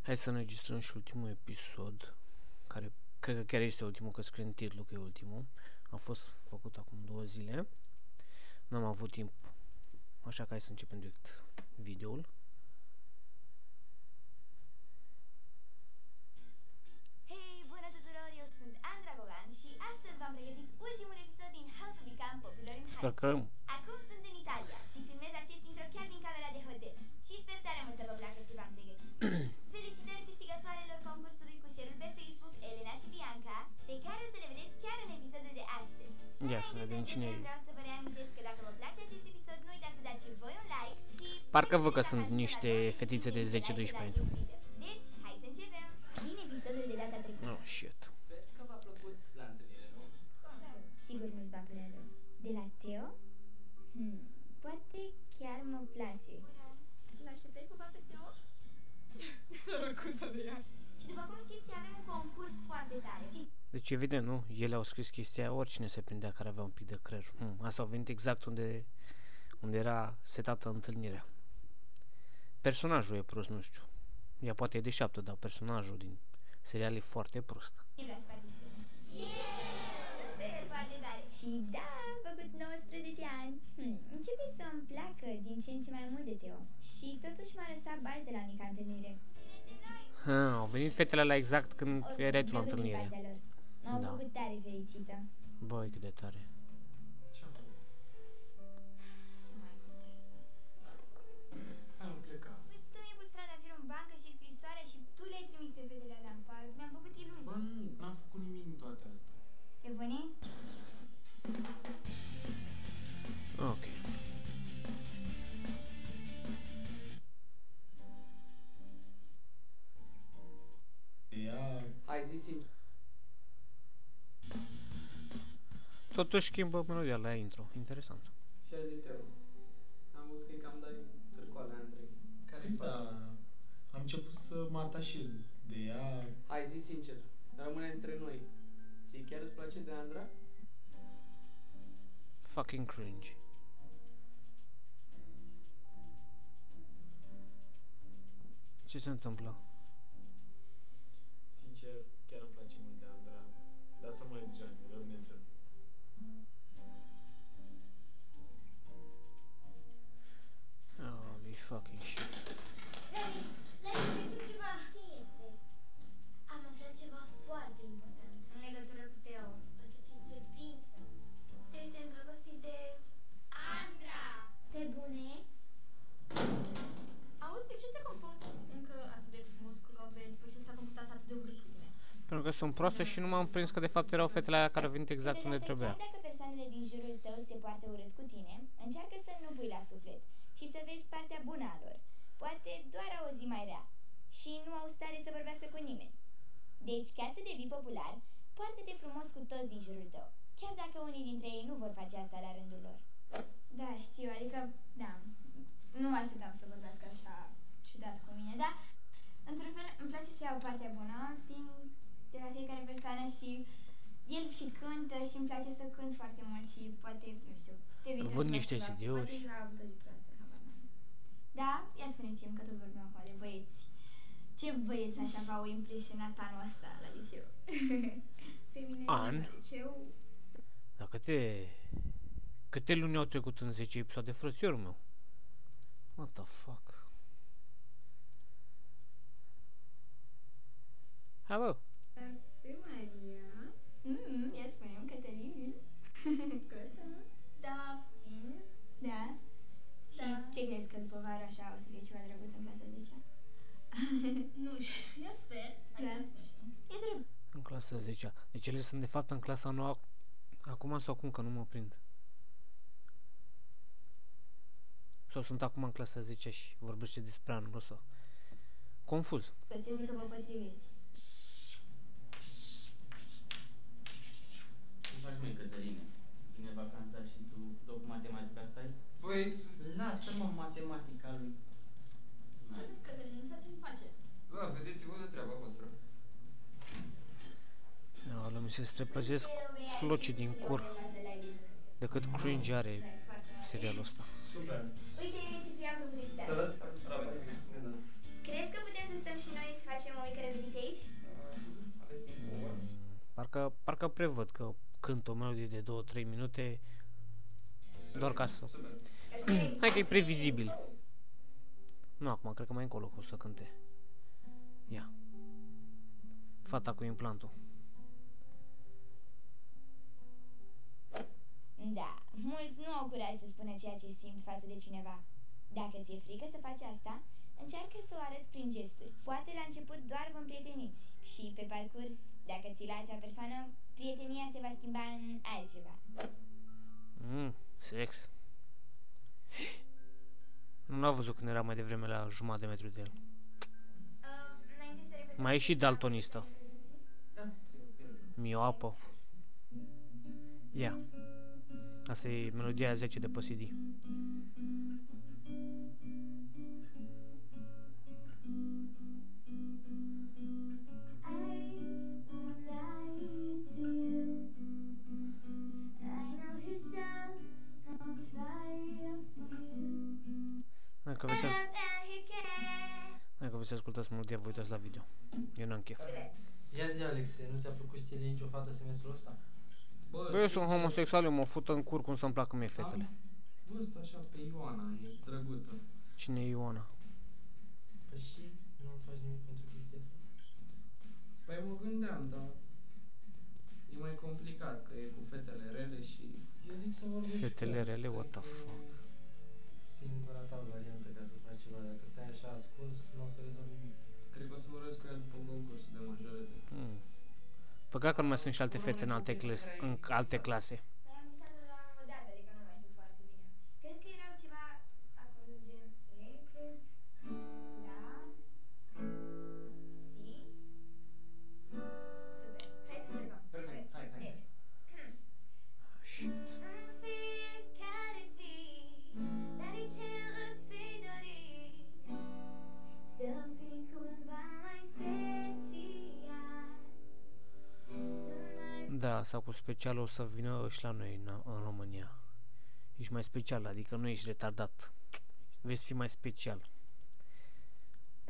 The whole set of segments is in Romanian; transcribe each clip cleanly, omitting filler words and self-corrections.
Hai să înregistrăm și ultimul episod, care cred că chiar este ultimul, că scrie în titlu că e ultimul. A fost făcut acum 2 zile. N-am avut timp, așa că hai să începem direct videoul. Hei, bună tuturor, eu sunt Andra Gogan și astăzi v-am pregătit ultimul episod din How to Become Popular in High Sper School. că Acum sunt în Italia și filmez acest intro chiar din camera de hotel și sper tare mult să vă placă ce v-am pregătit. Felicitări câștigătoarelor concursului cu share-ul pe Facebook, Elena și Bianca, pe care o să le vedeți chiar în episodul de astăzi. ia să vedem cine e. Vreau să vă reamintesc că dacă vă place acest episod, nu uitați să dați și voi un like și... Parcă văd că sunt niște fetițe de 10-12 ani. Deci, hai să începem! Din episodul de data trecută. Oh, shit. Sper că v-a plăcut la întâlnire, nu? Sigur nu-ți va părea rău. De la Teo? Poate chiar mă place. L-așteptai cumva pe Teo? Sărăcuță de ea. Și după cum știți, avem un concurs foarte tare. Deci evident, nu? Ele au scris chestia, oricine se prindea care avea un pic de creier. Asta au venit exact unde era setată întâlnirea. Personajul e prost, nu știu. Ea poate e deșteaptă, dar personajul din serial e foarte prost. Sper foarte tare. Și da, am făcut 19 ani. Începe să-mi placă din ce în ce mai mult de Teo. Și totuși m-a lăsat baltă la mica întâlnire. Au venit fetele la exact când erai tu la întâlnire. M-au Da. făcut tare fericită. Băi, cât de tare. Ce-am făcut? Nu mai contează. Hai, nu pleca. Uite, tu mi-ai pus trandafir în bancă și scrisoarea și tu le-ai trimis pe fetele alea în parc. Mi-am făcut iluzii. Bă, nu, n-am făcut nimic din toate astea. Pe bune? Ok. Ea... Hai, zi sincer. Totuși schimbă melodia la intro. Interesant. Și a zis Teo. Am văzut că-i cam dai târcoale între ei. Care-i faza? Am început să mă atașez de ea. Hai, zi sincer. Rămâne între noi. Ție chiar îți place de Andra? Fucking cringe. Ce se întâmplă? Sincer, chiar îmi place mult de Andra. Dar să mai zici, rămâne între noi. Holy fucking shit. Hei, le-ai zis ceva? Ce este? Am aflat ceva foarte important în legătură cu Teo. O să fii surprinsă. Teo este îndrăgostit de... Andra! Pe bune? Auzi, de ce te comporți încă atât de frumos cu Robert după ce s-a comportat atât de urât cu tine? Pentru că sunt proastă și nu m-am prins că de fapt erau fetele aia care au venit exact unde trebuia. Chiar dacă persoanele din jurul tău se poartă urât cu tine, încearcă să nu pui la suflet și să vezi partea bună a lor. Poate doar au o zi mai rea și nu au stare să vorbească cu nimeni. Deci, ca să devii popular, poartă-te frumos cu toți din jurul tău, chiar dacă unii dintre ei nu vor face asta la rândul lor. Da, știu, adică, da, nu mă așteptam să vorbească așa ciudat cu mine, dar, într-un fel, îmi place să iau partea bună de la fiecare persoană și el și cântă și îmi place să cânt foarte mult și poate, nu știu, te vezi. Vând niște ceva, CD-uri. Poate a avut o zi proastă, habar n-am. Da? Ia spuneți-mi că tot vorbim acum de băieți. Ce băieți așa v-au impresionat anul ăsta la liceu? Pe mine, An? la liceu, Dar câte luni au trecut în 10 episoade, frățiorul meu? What the fuck? Hai, bă. dar pe Maria, Ia spune-mi, Cătălin. gata, da, puțin, Da? Și Da. ce crezi că după vară așa o să fie ceva drăguț în clasa 10-a? nu știu, eu sper, Da. adică, nu știu. E drăguț. În clasa 10-a. Deci ele sunt de fapt în clasa 9 acum sau acum, că nu mă prind. Sau sunt acum în clasa 10 și vorbește despre anul ăsta. Confuz. Să zic că vă potriviți. Ce faci, măi, Cătăline? Vine vacanța și tu tot cu matematica stai? Păi, lasă-mă matematica lui. Ce vezi, Cătălin, lăsați-mi în pace. Da, vedeți-vă de treaba voastră. Aoleu, mi se strepăzesc flocii din cur de cât cringe are serialul ăsta. Super. Uite, Ciprian, cu Să dați rapid. Crezi că putem să stăm și noi să facem Parcă prevăd că cânt o melodie de 2-3 minute doar ca să... Hai că e previzibil. Nu acum, cred că mai încolo că o să cânte. Ia. Fata cu implantul. Da, mulți nu au curaj să spună ceea ce simt față de cineva. Dacă ți-e frică să faci asta, încearcă să o arăți prin gesturi. Poate la început doar vă împrieteniți și pe parcurs, dacă ții la acea persoană, prietenia se va schimba în altceva. Sex. Nu l-a văzut când era mai devreme la jumătate de metru de el. Înainte să repetăm... Mai e și daltonistă. Da, sigur. Mioapă. Ia. Asta e melodia 10 de pe CD. Dacă vreți să ascultați melodia, vă uitați la video. Eu n-am chef. Ia zi, Alexe, nu ți-a plăcut ție de nicio fată semestrul ăsta? Bă, eu sunt homosexual, eu mă fut în cur cum să-mi placă mie fetele. Am văzut așa pe Ioana, e drăguță. Cine e Ioana? Păi și nu faci nimic pentru chestia asta? Păi mă gândeam, dar e mai complicat, că e cu fetele rele și... Eu zic să vorbim Fetele rele? What the fuck? Singura ta variantă ca să faci ceva, dacă stai așa ascuns, nu o să rezolvi nimic. Cred că o să vorbesc cu ea după concursul de majorete. Păcat că nu mai sunt și alte fete în alte clase. Dar am visat la o dată, adică nu mai știu foarte bine. Cred că erau ceva acolo gen E, cred. Da. Si. Super. Hai să încercăm. Perfect, hai. Deci. Shit. În fiecare zi, dar de ce îți vei dori să fii cumva mai special? Da, sau cu special o să vină și la noi în România. Ești mai special, adică nu ești retardat. Veți fi mai special.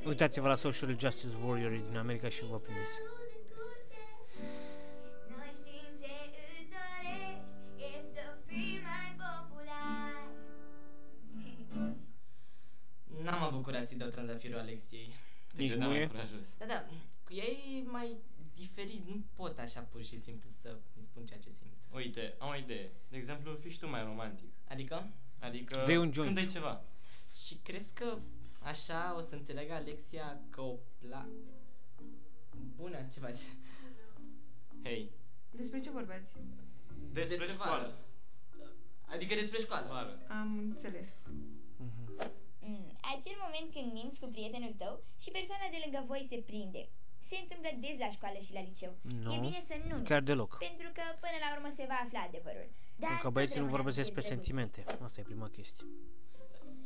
Uitați-vă la Social Justice Warrior din America și vă prindeți. Noi știm ce îți dorești, e să fii mai popular. N-am avut curaj să-i dau trandafirul Alexiei. Nici nu e? Da, cu ea e mai diferit, nu pot așa pur și simplu să-mi spun ceea ce simt. Uite, am o idee. De exemplu, fii și tu mai romantic. Adică? Adică Dă-i un joint. când ai ceva. Și crezi că așa o să înțeleagă Alexia că o Bună, ce faci? Hei, Despre ce vorbeați? despre școală. Adică despre școală. Vară. Am înțeles. Acel moment când minți cu prietenul tău și persoana de lângă voi se prinde. Se întâmplă des la școală și la liceu. Nu, E bine să nu minți, chiar deloc. pentru că până la urmă se va afla adevărul. Dar Pentru că tot băieții nu rămâne vorbesc atât de despre drăguț. sentimente. Asta e prima chestie.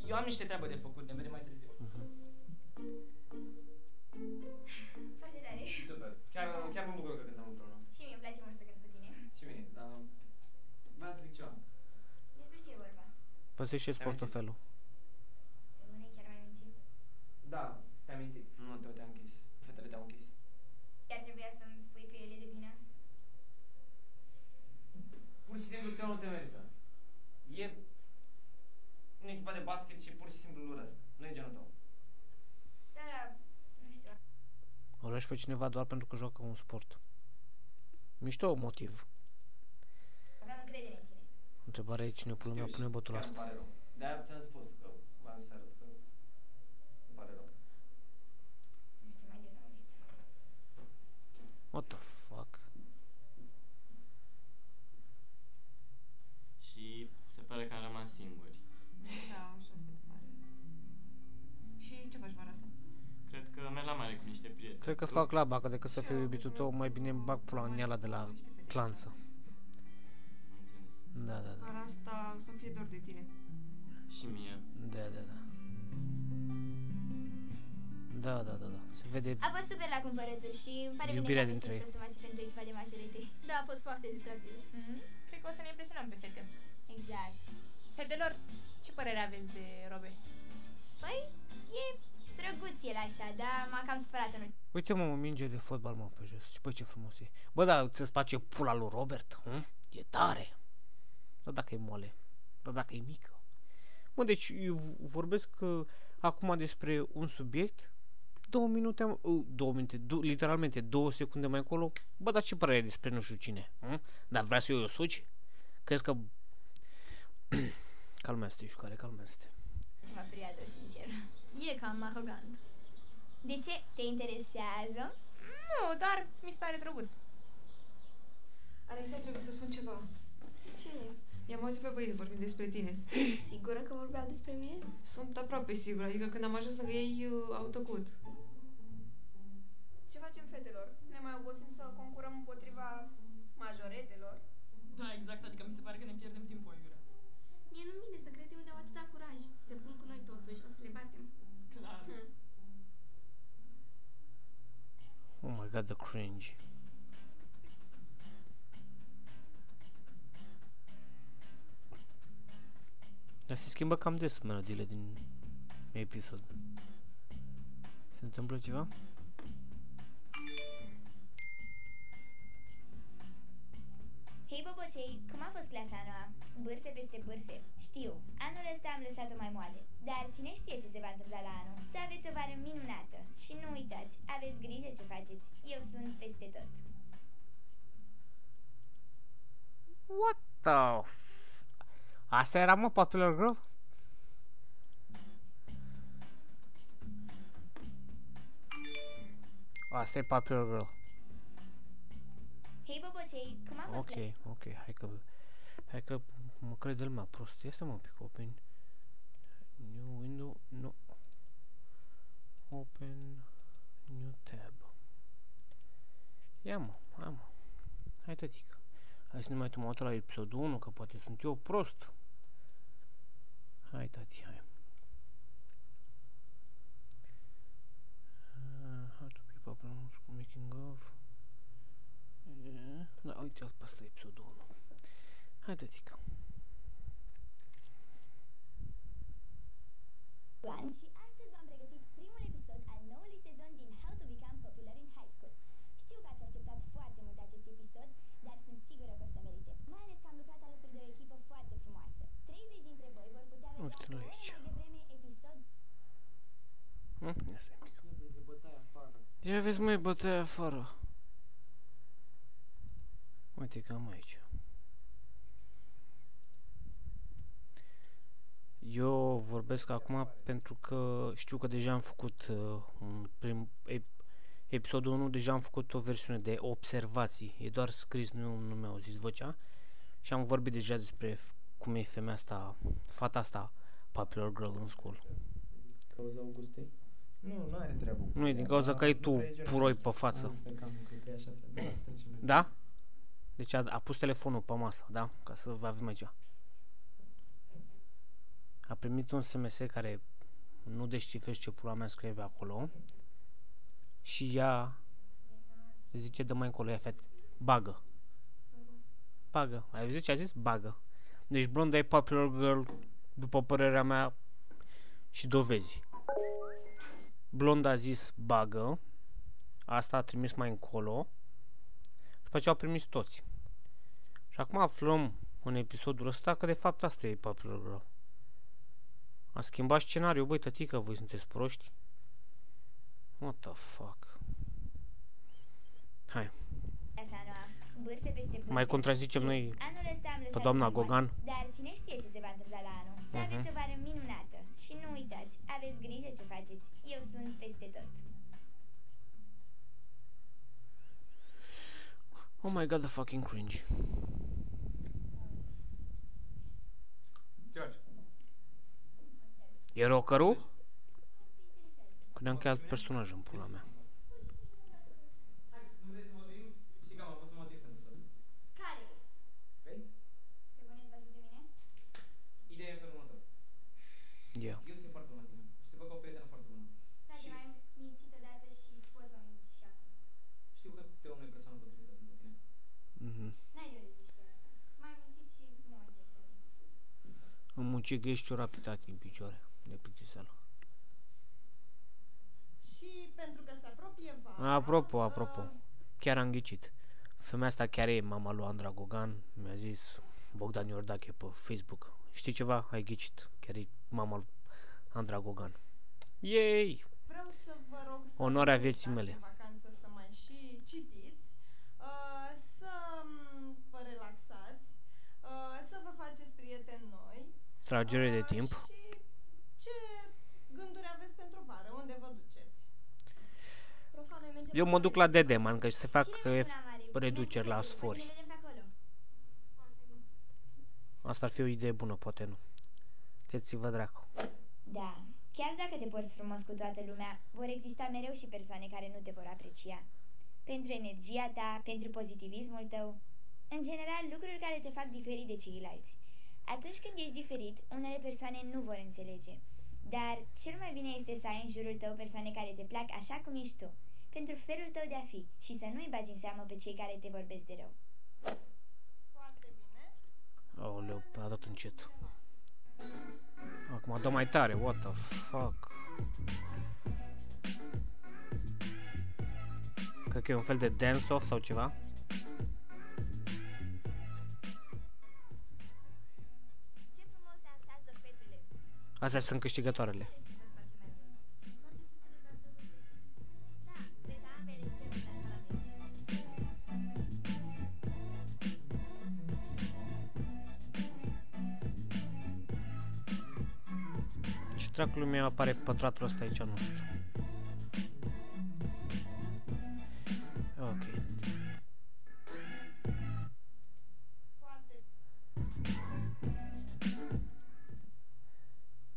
Eu am niște treabă de făcut, ne vedem mai târziu. Foarte tare. Super. Chiar mă bucur că cântăm împreună. Și mie îmi place mult să cânt cu tine. Și mie, dar vreau să zic ceva. Despre ce e vorba? Păzește-ți portofelul. Pe mâine chiar mai mințit? Da, te-am mințit. Nu te-am închis. Fetele te-au închis. Chiar trebuia să-mi spui că el e de vină? Pur și simplu Teo nu te merită. E în echipa de basket și pur și simplu îl urăsc. Nu e genul tău. Dar, nu știu. Urăști pe cineva doar pentru că joacă un sport. Mișto motiv. Aveam încredere în tine. Întrebarea e cine pula mea pune botul Chiar îmi asta. pare rău. De-aia ți-am spus că voiam să arăt că îmi pare rău. Nu știu, mai dezamăgit. What the fuck? Și se pare că am rămas singuri. Da, așa se pare. Și ce faci vara asta? Cred că merg la mare cu niște prieteni. Cred că fac laba, că decât să fiu iubitul tău, mai bine îmi bag pula în ea de la clanță. Am înțeles. Da. Vara asta o să-mi fie dor de tine. Și mie. Da. Da. Se vede A fost super la cumpărături și îmi pare Iubirea bine că dintre am ei. găsit costumații pentru echipa de majorite. Da, a fost foarte distractiv. Cred că o să ne impresionăm pe fete. Exact. Fetelor, ce părere aveți de robe? Păi, e Drăguț el așa, dar m-a cam supărat în Uite mă, o minge de fotbal mă pe jos. Bă, ce frumos e. Bă, da, ți-ți place pula lui Robert? E tare. Dar dacă e moale. Dar dacă e mică. Mă, deci eu vorbesc acum despre un subiect. 2 minute, literalmente 2 secunde mai încolo. Bă, dar ce părere despre nu știu cine? Dar vrea să o suci? Crezi că... Calmează-te, Iușcare, calmează-te. prima perioadă, sincer. E cam arogant. De ce? Te interesează? Nu, doar mi se pare drăguț. Alexa, trebuie să spun ceva. Ce e? I-am auzit pe băieți vorbind despre tine. Ești sigură că vorbeau despre mine? Sunt aproape sigură, adică când am ajuns lângă ei, au tăcut. Ce facem, fetelor? Ne mai obosim să concurăm împotriva majoretelor? Da, exact, adică mi se pare că ne pierdem timpul, Iurea. Mie nu-mi vine să cred unde au atâta curaj. Se pun cu noi totuși, o să le batem. Clar. Oh my god, the cringe. Dar se schimbă cam des melodiile din episod. Se întâmplă ceva? Hei, bobocei, cum a fost clasa noua? Bârfe peste bârfe. Știu, anul ăsta am lăsat-o mai moale. Dar cine știe ce se va întâmpla la anul? Să aveți o vară minunată. Și nu uitați, aveți grijă ce faceți. Eu sunt peste tot. What the Asta era, mă, Popular Girl? Asta e Popular Girl. Hei, bobocei, cum a fost Ok, hai că mă crede lumea prost. Este mă un pic open. New window, no. Open new tab. Ia mă, hai mă. Hai tătică. Hai să ne mai tomăm la episodul 1, că poate sunt eu prost. Hai tati, hai. How to be popular making of. Da, uite, asta e episodul 1. Hai tătică. Și astăzi v-am pregătit primul episod al noului sezon din How to Become Popular in High School. Știu că ați așteptat foarte mult acest episod, dar sunt sigură că o să merite. Mai ales că am lucrat alături de o echipă foarte frumoasă. 30 dintre voi vor putea vedea Uite-l o oră aici. mai devreme episod. Ia stai un pic. Ia vezi, bătaia afară. Ia vezi, măi, bătaia afară. Uite că am aici. Eu vorbesc acum pentru că știu că deja am făcut episodul 1, deja am făcut o versiune de observații. E doar scris, nu mi-au auzit vocea. Și am vorbit deja despre cum e femeia asta, fata asta, Popular Girl în school. Cauza Augustei? Nu, nu are treabă cu Nu e din ea, cauza dar că ai tu după aia puroi pe față. Asta cam, cred că e așa, frate. Da, asta ce mai... Da? Deci a pus telefonul pe masă, da? Ca să vă avem aici. A primit un SMS care nu descifrezi ce pula mea scrie acolo. Și ea zice, dă mai încolo, ia fet, bagă. Bagă. Ai văzut ce a zis? Bagă. Deci blonda e Popular Girl, după părerea mea, și dovezi. Blonda a zis bagă. Asta a trimis mai încolo. După ce au primit toți. Și acum aflăm în episodul ăsta că de fapt asta e Popular Girl. A schimbat scenariul, băi tătică, voi sunteți proști? What the fuck? Hai. Clasa noua. Bârfe peste bârfe. Mai contrazicem Știu, noi anul ăsta am pe lăsat doamna mai moale. Gogan. Dar cine știe ce se va întâmpla la anul? Să aveți o vară minunată. Și nu uitați, aveți grijă ce faceți. Eu sunt peste tot. Oh my god, the fucking cringe. George, E rockerul? Credeam că e alt personaj în pula mea. Hai, nu vrei să vorbim? Știi că am avut un motiv pentru tot. Care? Vrei? Te bănuiesc de mine? Ideea e în felul următor. Yeah. Eu țin foarte mult la tine și te văd ca o prietenă foarte bună. Frate, m-ai mințit odată și poți să mă minți și acum. Știu că te om nu e persoana potrivită pentru tine. N-ai de unde să știi asta. M-ai mințit și nu mă interesează. În mucigă ești ciorapitate în picioare. De plictiseală. Apropo, chiar am ghicit. Femeia asta chiar e mama lui Andra Gogan, mi-a zis Bogdan Iordache pe Facebook. Știi ceva? Ai ghicit, chiar e mama lui Andra Gogan. Yay! Vreau să vă rog să Onoarea nu vieții stați mele. în vacanță să mai și citiți, să vă relaxați, să vă faceți prieteni noi. Tragere de timp. Și ce gânduri aveți pentru vară? Unde vă duceți? Profa, noi mergem Eu mă duc la Dedeman, că se fac Cine vrea una mare? reduceri la Mergi, sfori. Ne vedem pe acolo. Asta ar fi o idee bună, poate nu. Ce-ți-vă dracu. Da, chiar dacă te porți frumos cu toată lumea, vor exista mereu și persoane care nu te vor aprecia. Pentru energia ta, pentru pozitivismul tău, în general lucruri care te fac diferit de ceilalți. Atunci când ești diferit, unele persoane nu vor înțelege. Dar cel mai bine este să ai în jurul tău persoane care te plac așa cum ești tu, pentru felul tău de a fi, și să nu-i bagi în seamă pe cei care te vorbesc de rău. Foarte bine. Aoleu, a dat încet. Acum dă mai tare, what the fuck. Cred că e un fel de dance-off sau ceva. Ce frumos dansează fetele! Astea sunt câștigătoarele. Da, cred că ambele încep să dansa la veci. Ce dracului meu apare pătratul ăsta aici, nu știu. Ok. Foarte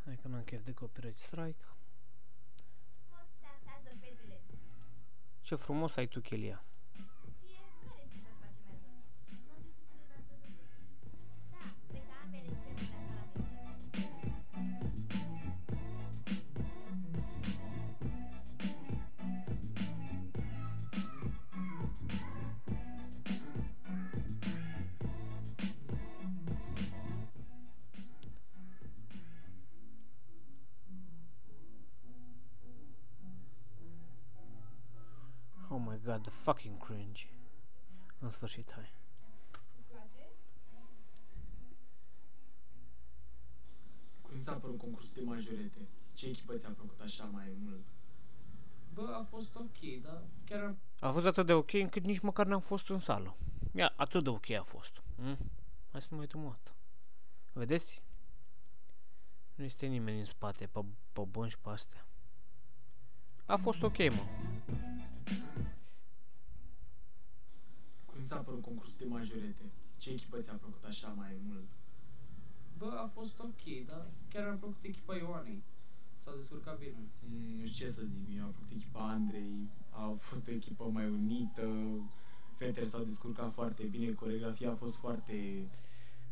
Hai că n-am chef de copyright strike. Frumos dansează fetele! Ce frumos ai tu, Chelia. Ție, care ți îți place mai mult? Da, cred că ambele încep să dansa la veci. Oh my god, the fucking cringe. În sfârșit, hai. Cum s-a părut concursul de majorete? Ce echipă ți-a plăcut așa mai mult? Bă, a fost ok, dar chiar am... A fost atât de ok încât nici măcar n-am fost în sală. Ia, atât de ok a fost. Hai să nu mai uităm o dată. Vedeți? Nu este nimeni în spate, pe bănci pe astea. A fost ok, mă. Cum s-a părut concursul de majorete? Ce echipă ți-a plăcut așa mai mult? Bă, a fost ok, dar chiar am plăcut echipa Ioanei. S-a descurcat bine. Nu știu ce să zic, mi-a plăcut echipa Andrei, a fost o echipă mai unită, fetele s-au descurcat foarte bine, coreografia a fost foarte...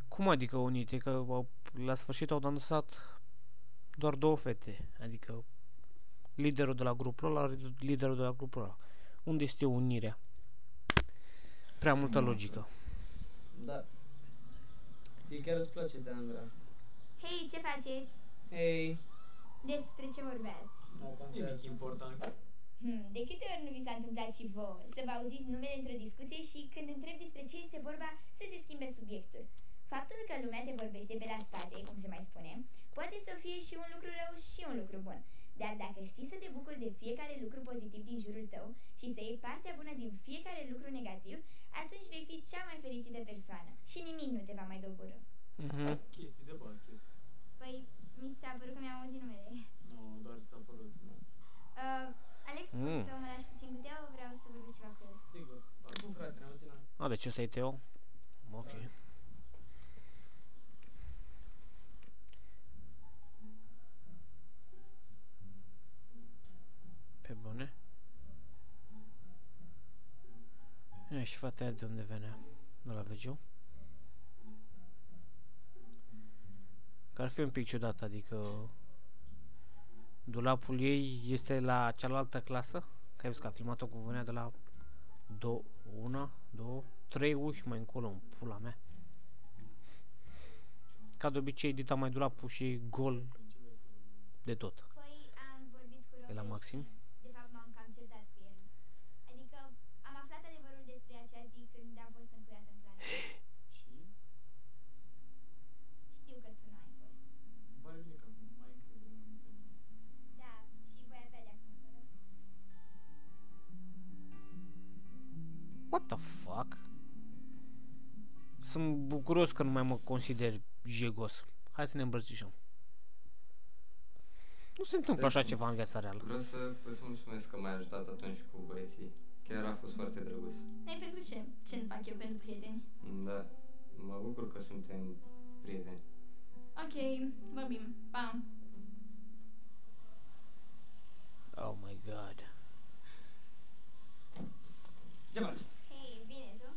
Cum adică unite? Că la sfârșit au dansat doar două fete. Adică liderul de la grupul ăla, liderul de la grupul ăla. Unde este unirea? Prea multă logică. Da. Ție chiar îți place de Andra. Hei, ce faceți? Hei, Despre ce vorbeați? nu Nimic contează. important. De câte ori nu vi s-a întâmplat și vouă să vă auziți numele într-o discuție și când întreb despre ce este vorba, să se schimbe subiectul? Faptul că lumea te vorbește pe la spate, cum se mai spune, poate să fie și un lucru rău și un lucru bun. Dar dacă știi să te bucuri de fiecare lucru pozitiv din jurul tău și să iei partea bună din fiecare lucru negativ, atunci vei fi cea mai fericită persoană și nimic nu te va mai doborî. Chestii de basket. Păi, mi s-a părut că mi-am auzit numele. Nu, doar ți s-a părut, nu. Alex, poți să mă lași puțin cu Teo? Vreau să vorbesc ceva cu el. Sigur. Acum, frate, ne auzim noi. A, deci ăsta e Teo? Ok. Pe bune? E, și fata aia de unde venea? De la Vegiu? Că ar fi un pic ciudat, adică dulapul ei este la cealaltă clasă? Că ai văzut că a filmat-o cu venea de la 1, 2, 3 uși mai încolo în pula mea. Ca de obicei edita mai dulapul și gol de tot. Păi, am vorbit cu E la Robert maxim? și, de fapt, m-am cam certat cu el. What the fuck? Sunt bucuros că nu mai mă consider jegos. Hai să ne îmbrățișăm. Nu se întâmplă așa ceva în viața reală. Vreau să îți mulțumesc că m-ai ajutat atunci cu băieții. Chiar a fost foarte drăguț. Ei, pentru ce? Ce nu fac eu pentru prieteni? Da, mă bucur că suntem prieteni. Ok, vorbim. Pa! Oh my god. Ce faci? Hei, bine, tu?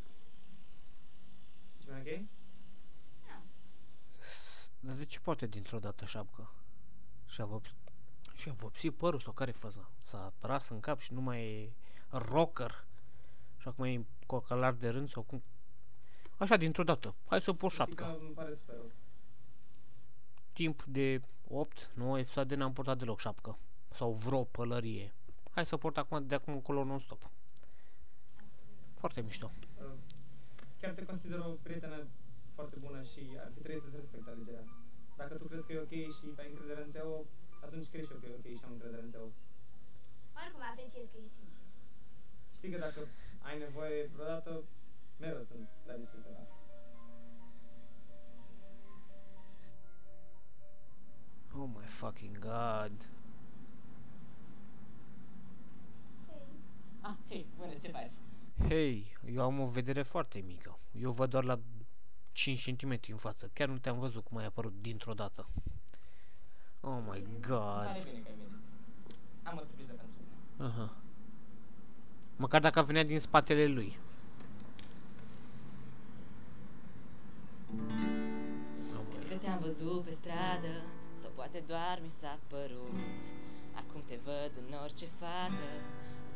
Ești mai ok? Dar de ce poate dintr-o dată șapcă? Și-a vopsit părul sau care-i faza? S-a ras în cap și nu mai e rocker. Și acum e cocalar de rând sau cum? Așa dintr-o dată. Hai să port Știi că șapcă. îmi pare super rău. Timp de 8-9 episoade n-am portat deloc șapcă. Sau vreo pălărie. Hai să port acum de acum încolo non-stop. Foarte mișto. Chiar te consider o prietenă foarte bună și ar fi trebuit să-ți respect alegerea. Dacă tu crezi că e ok și ai încredere în Teo, atunci crezi și eu că e ok și am încredere în Teo. Oricum apreciez că ești sincer. Știi că dacă ai nevoie vreodată, mereu sunt la dispoziție. Oh my fucking god. Ah, hei, bună, ce faci? Hei, eu am o vedere foarte mică. Eu văd doar la 5 cm în față. Chiar nu te-am văzut cum ai apărut dintr-o dată. Oh my Pare god. bine că ai venit. Am o surpriză pentru tine. Aha. Măcar dacă venea din spatele lui. Oh my Că te-am văzut pe stradă, sau poate doar mi s-a părut. Acum te văd în orice fată,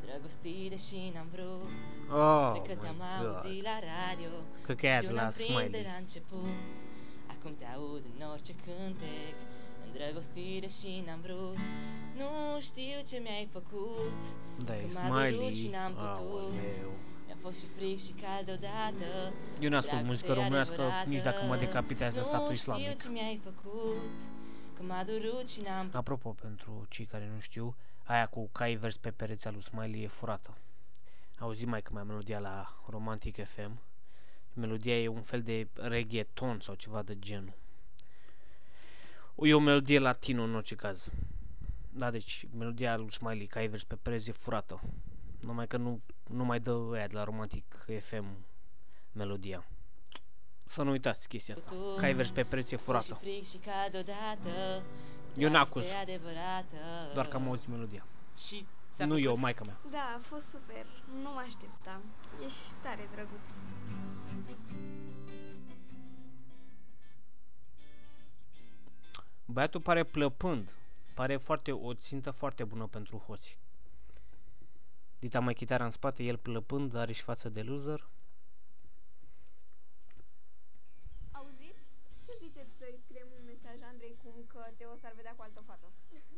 îndrăgostit deși n-am vrut. Oh Cred că te-am my god. auzit la radio, Cred că e aia de știu la n-am prins de Smiley. la început. Acum te aud în orice cântec, îndrăgostit deși n-am vrut. Nu știu ce mi-ai făcut, Da, e că m-a durut și Smiley. n-am putut. Aoleu. Mi-a fost și fric și cald deodată. Eu n-ascult muzică Dragostea românească adevărată. nici dacă mă decapitează statul Nu islamic. știu ce mi-ai făcut, că m-a durut și n-am putut. Apropo, pentru cei care nu știu, aia cu cai vers pe perețea lui Smiley e furată. Auzi mai că mai melodia la Romantic FM. Melodia e un fel de reggaeton sau ceva de genul. E o melodie latino în orice caz. Da, deci melodia lui Smiley, cai vers pe pereți e furată. Numai că nu mai dă aia de la Romantic FM melodia. Să nu uitați chestia asta. Cai vers pe pereți e furată. Și fric și cald deodată. Eu n-acuz, Dragostea adevărată. doar că am auzit melodia. Și ți-a Nu plăcut? eu, maica mea. Da, a fost super. Nu mă așteptam. Ești tare drăguț. Băiatul pare plăpând. Pare o țintă foarte bună pentru hoți. Dita mai chitara în spate, el plăpând, are și față de loser. Auziți? Ce ziceți să-i scriem un mesaj Andrei cum că Teo s-ar vedea cu altă fată?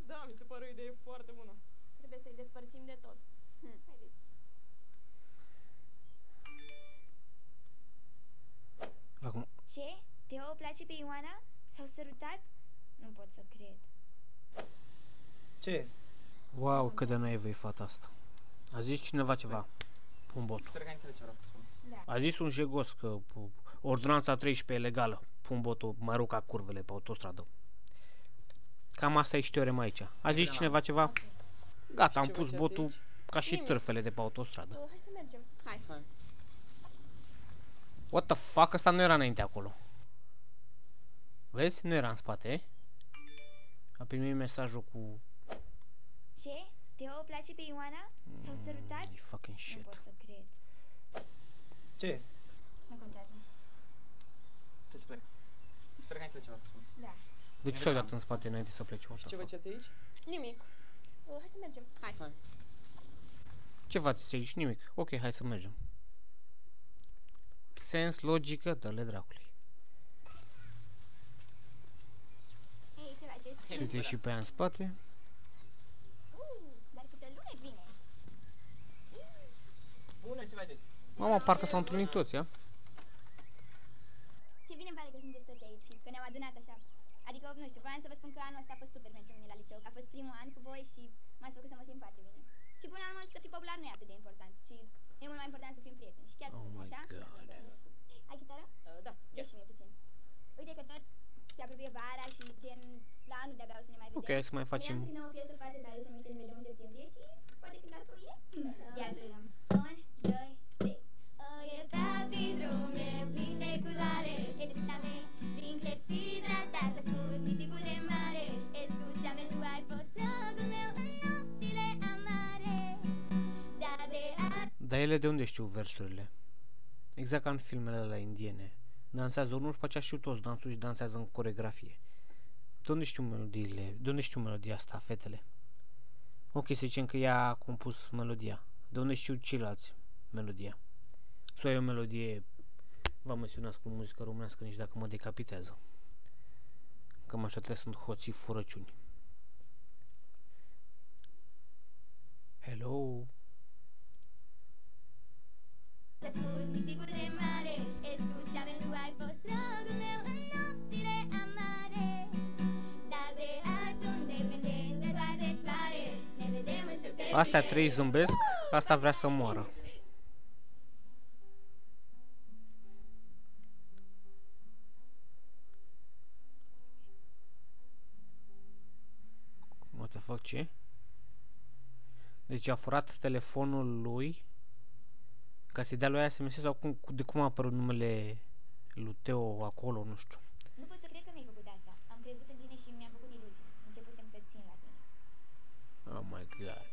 Da, mi se pare o idee foarte bună. Trebuie să-i despărțim de tot. Haideți. Acum, Ce? Teo place pe Ioana? S-au sărutat? Nu pot să cred. Ce? wow, cât de naivă e fata asta. A zis cineva ceva. Pun botul. Sper că ai înțeles ce vreau să spun. A zis un jegos că ordonanța 13 e legală. Pun botul, mai rog ca curvele pe autostradă. Cam asta e și teorema aici. A zis cineva ceva? Gata, am Ce pus faceați botul aici? ca și târfele de pe autostradă. Hai să mergem. Hai. What the fuck? Ăsta nu era înainte acolo. Vezi? Nu era în spate. A primit mesajul cu... Ce? Teo place pe Ioana? S-au sărutat? E fucking Nu shit. pot să cred. Ce? Nu contează. Trebuie să plec. Sper că ai înțeles ce vreau să spun. Da. De ce s-au dat în spate înainte să plece? What Ce the fuck? faceți aici? Nimic. Hai să mergem. Hai. Ce faceți aici? Nimic. Ok, hai să mergem. Sens, logică, dă-le dracului. Hei, ce faceți? Uite și pe ea în spate. Dar câte lume vine. Bună, ce faceți? Mama, parcă s-au întâlnit toți, ia? Ce bine îmi pare că sunteți toți aici și că ne-am adunat așa. Adică, nu știu, vreau să vă spun că anul ăsta a fost super pentru mine la liceu, că a fost primul an cu voi și m-ați făcut să mă simt foarte bine. Și până la urmă să fii popular nu e atât de important, ci E mult mai important să fim prieteni și chiar să Oh fim, my așa? god. Ai chitară? Da, Dă și mie puțin. Uite că tot se apropie vara și gen la anul de-abia o să ne mai vedem. Ok, hai să mai facem. Vreau să scriem o piesă foarte tare, se numește Ne vedem în septembrie și poate cântați cu mine? Ia să vedem. 1, 2, 3. O iertat din drum e plin de culoare. Escucha-me din clepsidra ta să ascult nisipul de mare. Escucha-me, tu ai fost dragul meu în nopțile amare. Dar de azi Dar ele de unde știu versurile? Exact ca în filmele alea indiene. Dansează unul și pe aceea știu toți dansul și dansează în coregrafie. De unde știu melodiile? De unde știu melodia asta, fetele? Ok, să zicem că ea a compus melodia. De unde știu ceilalți melodia? Sau e o melodie, vă menționați cu muzică românească nici dacă mă decapitează. Că majoritatea sunt hoții furăciuni. Hello? să ascult nisipul de mare. Escucha-me, tu ai fost dragul meu în nopțile amare. Dar de azi sunt dependent de doar de soare. Ne vedem în septembrie. Astea trei zâmbesc, asta vrea să moară. What the fuck, ce? Deci a furat telefonul lui ca să-i dea lui aia SMS sau de cum a apărut numele lui Teo acolo, nu știu. Nu pot să cred că mi-ai făcut asta. Am crezut în tine și mi-am făcut iluzii. Începusem să țin la tine. Oh my god.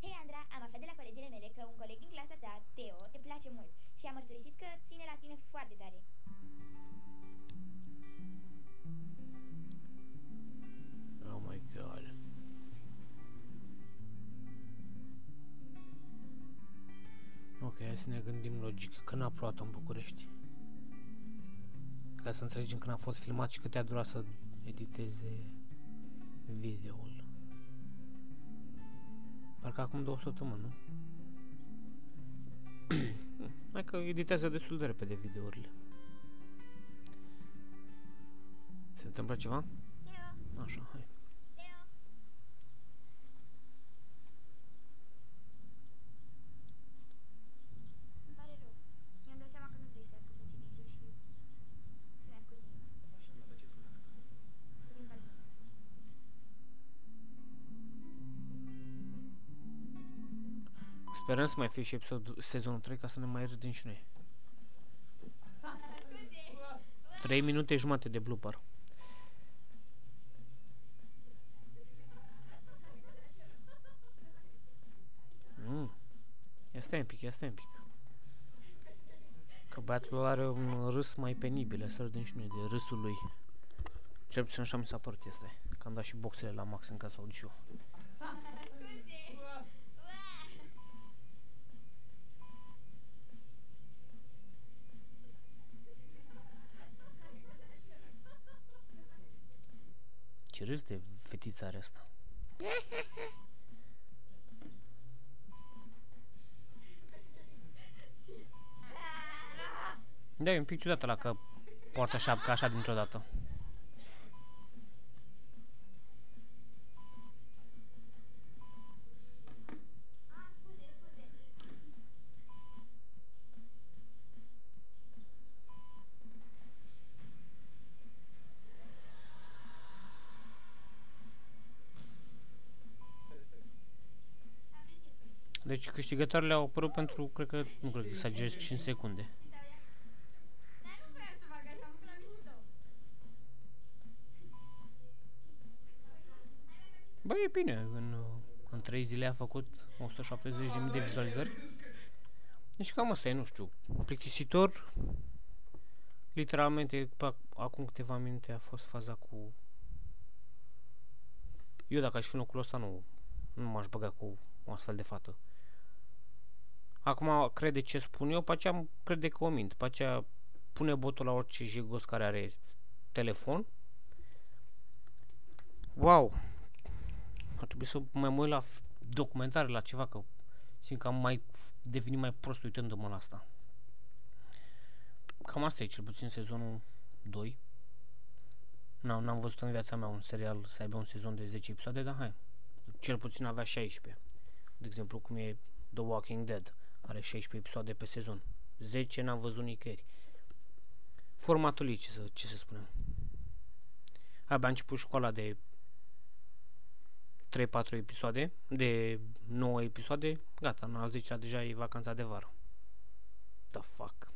Hei, Andra, am aflat de la colegele mele că un coleg din clasa ta, Teo, te place mult și a mărturisit că ține la tine foarte tare. Oh my god. Ok, hai să ne gândim logic. Când a plouat în București? Ca să înțelegem când a fost filmat și cât a durat să editeze videoul. Parcă acum 2 săptămâni, nu? Hai că editează destul de repede videourile. Se întâmplă ceva? Teo, Așa, hai. Teo. Îmi pare rău. Mi-am dat seama că nu vrei să ascult voce din jur și să-mi ascult inima. Puțin ca mine. Sperăm să mai fie și episodul sezonul 3 ca să ne mai râdem și noi. 3 minute jumate de blooper. Este un pic, este un pic. Că băiatul are un râs mai penibil, să râdem și noi de râsul lui. Cel puțin așa mi s-a părut este. Că am dat și boxele la max în casa și eu. Ce râs de fetița are asta. Da, e un pic ciudat ăla că poartă șapca așa dintr-o dată. Deci câștigătoarele au apărut pentru, cred că, nu cred că exagerez, 5 secunde. Dar nu vreau să fac așa, am făcut la mișto. Băi, e bine, în 3 zile a făcut 170.000 de vizualizări. Deci cam asta e, nu știu, plictisitor. Literalmente, acum câteva minute a fost faza cu... Eu dacă aș fi în locul ăsta nu m-aș băga cu o astfel de fată. Acum crede ce spun eu, pe aceea crede că o mint. Pe aceea pune botul la orice jegos care are telefon. Wow! Ar trebui să mai mă uit la documentare, la ceva, că simt că am mai devenit mai prost uitându-mă la asta. Cam asta e, cel puțin sezonul 2. N-am văzut în viața mea un serial să aibă un sezon de 10 episoade, dar hai. Cel puțin avea 16. De exemplu, cum e The Walking Dead. Are 16 episoade pe sezon. 10 n-am văzut nicăieri. Formatul ei, ce să spunem. Abia a început școala de 3-4 episoade, de 9 episoade, gata, în al 10-a deja e vacanța de vară. The fuck.